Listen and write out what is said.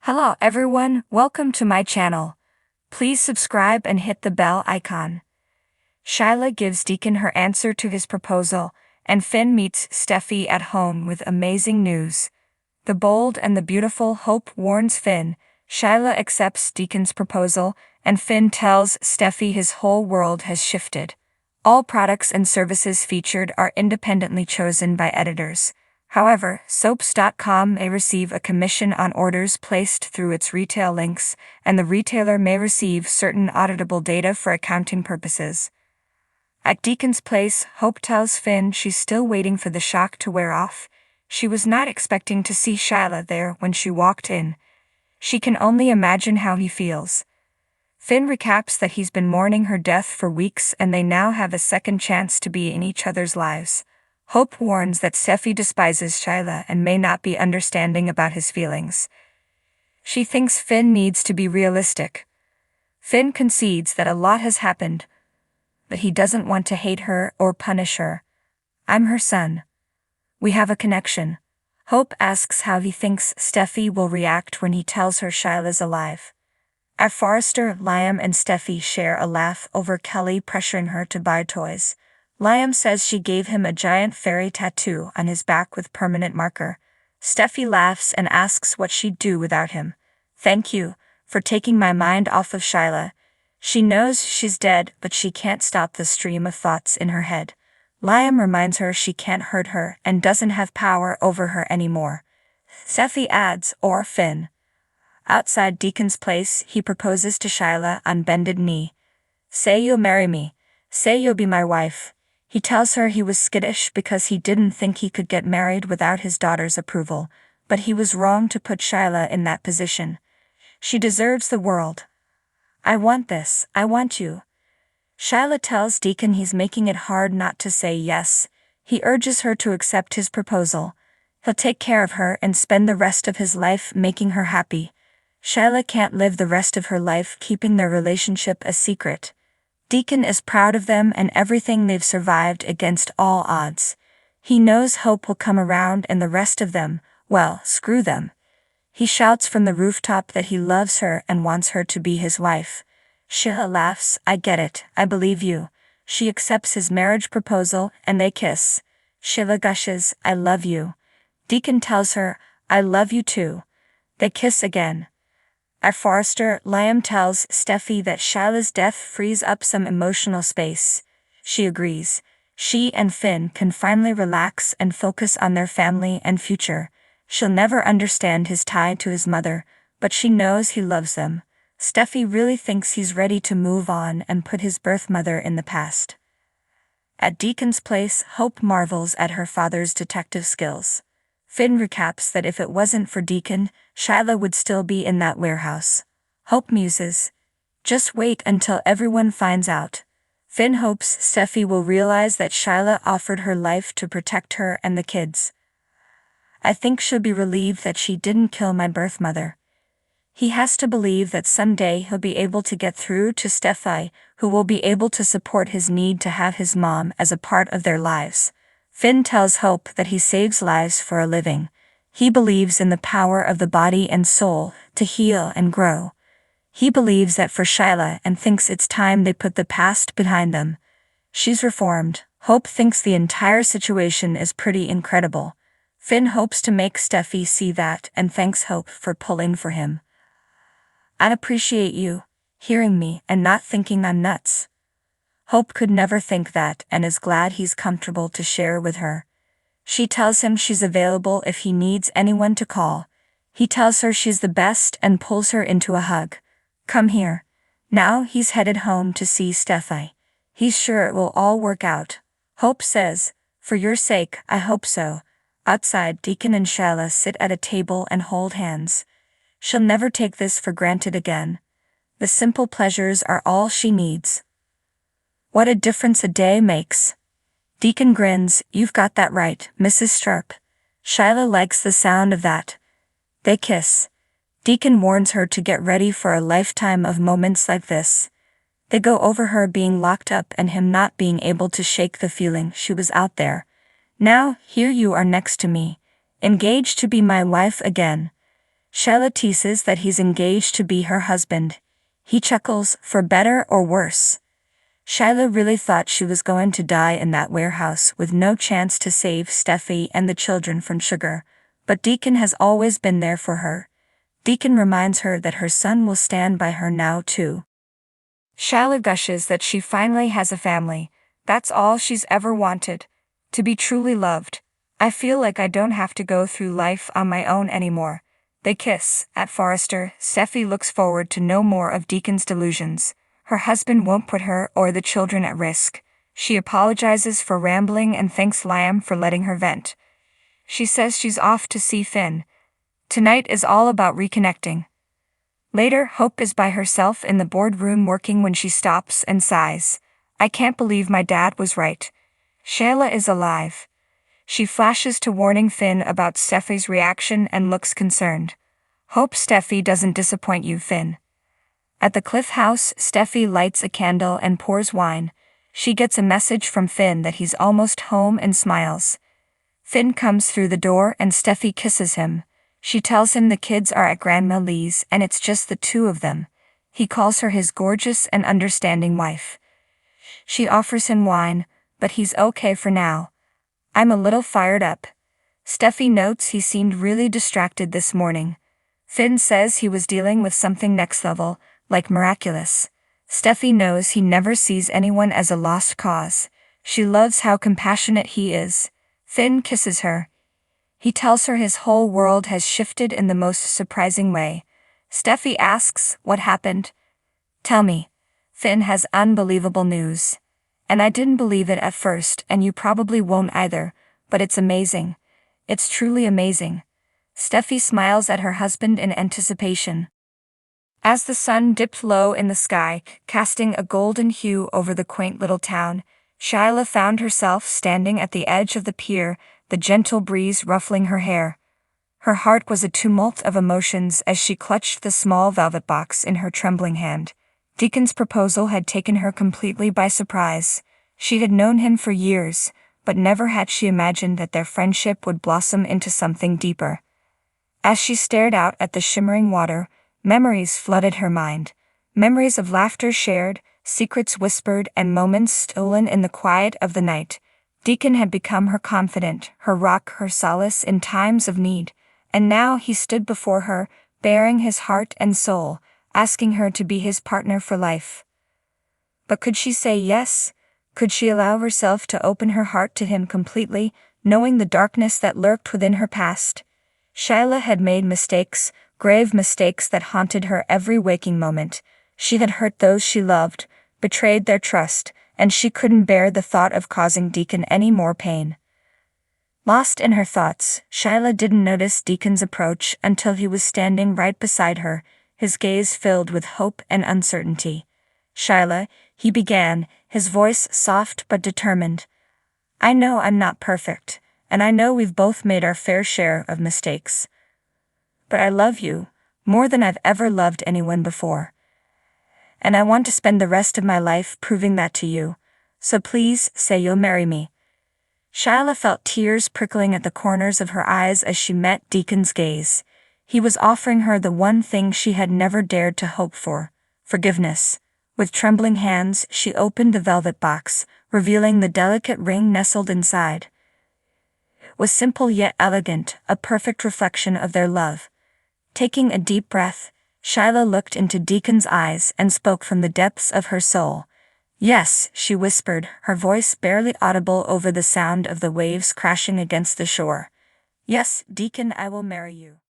Hello everyone, welcome to my channel. Please subscribe and hit the bell icon. Sheila gives Deacon her answer to his proposal, and Finn meets Steffi at home with amazing news. The bold and the beautiful Hope warns Finn. Sheila accepts Deacon's proposal, and Finn tells Steffi his whole world has shifted. All products and services featured are independently chosen by editors. However, soaps.com may receive a commission on orders placed through its retail links, and the retailer may receive certain auditable data for accounting purposes. At Deacon's place, Hope tells Finn she's still waiting for the shock to wear off. She was not expecting to see Sheila there when she walked in. She can only imagine how he feels. Finn recaps that he's been mourning her death for weeks and they now have a second chance to be in each other's lives. Hope warns that Steffi despises Sheila and may not be understanding about his feelings. She thinks Finn needs to be realistic. Finn concedes that a lot has happened, but he doesn't want to hate her or punish her. I'm her son. We have a connection. Hope asks how he thinks Steffi will react when he tells her Sheila's alive. At Forrester, Liam and Steffi share a laugh over Kelly pressuring her to buy toys. Liam says she gave him a giant fairy tattoo on his back with permanent marker. Steffi laughs and asks what she'd do without him. Thank you for taking my mind off of Sheila. She knows she's dead, but she can't stop the stream of thoughts in her head. Liam reminds her she can't hurt her and doesn't have power over her anymore. Steffi adds, or Finn. Outside Deacon's place, he proposes to Sheila on bended knee. Say you'll marry me. Say you'll be my wife. He tells her he was skittish because he didn't think he could get married without his daughter's approval, but he was wrong to put Sheila in that position. She deserves the world. I want this, I want you. Sheila tells Deacon he's making it hard not to say yes. He urges her to accept his proposal. He'll take care of her and spend the rest of his life making her happy. Sheila can't live the rest of her life keeping their relationship a secret. Deacon is proud of them and everything they've survived against all odds. He knows Hope will come around and the rest of them, well, screw them. He shouts from the rooftop that he loves her and wants her to be his wife. Sheila laughs, I get it, I believe you. She accepts his marriage proposal and they kiss. Sheila gushes, I love you. Deacon tells her, I love you too. They kiss again. At Forrester, Liam tells Steffi that Sheila's death frees up some emotional space. She agrees. She and Finn can finally relax and focus on their family and future. She'll never understand his tie to his mother, but she knows he loves them. Steffi really thinks he's ready to move on and put his birth mother in the past. At Deacon's place, Hope marvels at her father's detective skills. Finn recaps that if it wasn't for Deacon, Sheila would still be in that warehouse. Hope muses. Just wait until everyone finds out. Finn hopes Steffi will realize that Sheila offered her life to protect her and the kids. I think she'll be relieved that she didn't kill my birth mother. He has to believe that someday he'll be able to get through to Steffi, who will be able to support his need to have his mom as a part of their lives. Finn tells Hope that he saves lives for a living. He believes in the power of the body and soul to heal and grow. He believes that for Sheila and thinks it's time they put the past behind them. She's reformed. Hope thinks the entire situation is pretty incredible. Finn hopes to make Steffi see that and thanks Hope for pulling for him. I appreciate you hearing me and not thinking I'm nuts. Hope could never think that and is glad he's comfortable to share with her. She tells him she's available if he needs anyone to call. He tells her she's the best and pulls her into a hug. Come here. Now he's headed home to see Steffi. He's sure it will all work out. Hope says, for your sake, I hope so. Outside, Deacon and Sheila sit at a table and hold hands. She'll never take this for granted again. The simple pleasures are all she needs. What a difference a day makes. Deacon grins, you've got that right, Mrs. Sharp. Sheila likes the sound of that. They kiss. Deacon warns her to get ready for a lifetime of moments like this. They go over her being locked up and him not being able to shake the feeling she was out there. Now, here you are next to me, engaged to be my wife again. Sheila teases that he's engaged to be her husband. He chuckles, for better or worse. Sheila really thought she was going to die in that warehouse with no chance to save Steffi and the children from sugar, but Deacon has always been there for her. Deacon reminds her that her son will stand by her now too. Sheila gushes that she finally has a family. That's all she's ever wanted. To be truly loved. I feel like I don't have to go through life on my own anymore. They kiss. At Forrester, Steffi looks forward to no more of Deacon's delusions. Her husband won't put her or the children at risk. She apologizes for rambling and thanks Liam for letting her vent. She says she's off to see Finn. Tonight is all about reconnecting. Later, Hope is by herself in the boardroom working when she stops and sighs. I can't believe my dad was right. Sheila is alive. She flashes to warning Finn about Steffi's reaction and looks concerned. Hope Steffi doesn't disappoint you, Finn. At the Cliff House, Steffi lights a candle and pours wine. She gets a message from Finn that he's almost home and smiles. Finn comes through the door and Steffi kisses him. She tells him the kids are at Grandma Lee's and it's just the two of them. He calls her his gorgeous and understanding wife. She offers him wine, but he's okay for now. I'm a little fired up. Steffi notes he seemed really distracted this morning. Finn says he was dealing with something next level, like miraculous. Steffi knows he never sees anyone as a lost cause. She loves how compassionate he is. Finn kisses her. He tells her his whole world has shifted in the most surprising way. Steffi asks, what happened? Tell me. Finn has unbelievable news. And I didn't believe it at first, and you probably won't either, but it's amazing. It's truly amazing. Steffi smiles at her husband in anticipation. As the sun dipped low in the sky, casting a golden hue over the quaint little town, Sheila found herself standing at the edge of the pier, the gentle breeze ruffling her hair. Her heart was a tumult of emotions as she clutched the small velvet box in her trembling hand. Deacon's proposal had taken her completely by surprise. She had known him for years, but never had she imagined that their friendship would blossom into something deeper. As she stared out at the shimmering water, memories flooded her mind. Memories of laughter shared, secrets whispered, and moments stolen in the quiet of the night. Deacon had become her confidant, her rock, her solace in times of need, and now he stood before her, baring his heart and soul, asking her to be his partner for life. But could she say yes? Could she allow herself to open her heart to him completely, knowing the darkness that lurked within her past? Sheila had made mistakes, grave mistakes that haunted her every waking moment. She had hurt those she loved, betrayed their trust, and she couldn't bear the thought of causing Deacon any more pain. Lost in her thoughts, Sheila didn't notice Deacon's approach until he was standing right beside her, his gaze filled with hope and uncertainty. Sheila, he began, his voice soft but determined. I know I'm not perfect, and I know we've both made our fair share of mistakes. But I love you, more than I've ever loved anyone before. And I want to spend the rest of my life proving that to you. So please say you'll marry me. Sheila felt tears prickling at the corners of her eyes as she met Deacon's gaze. He was offering her the one thing she had never dared to hope for, forgiveness. With trembling hands, she opened the velvet box, revealing the delicate ring nestled inside. It was simple yet elegant, a perfect reflection of their love. Taking a deep breath, Sheila looked into Deacon's eyes and spoke from the depths of her soul. Yes, she whispered, her voice barely audible over the sound of the waves crashing against the shore. Yes, Deacon, I will marry you.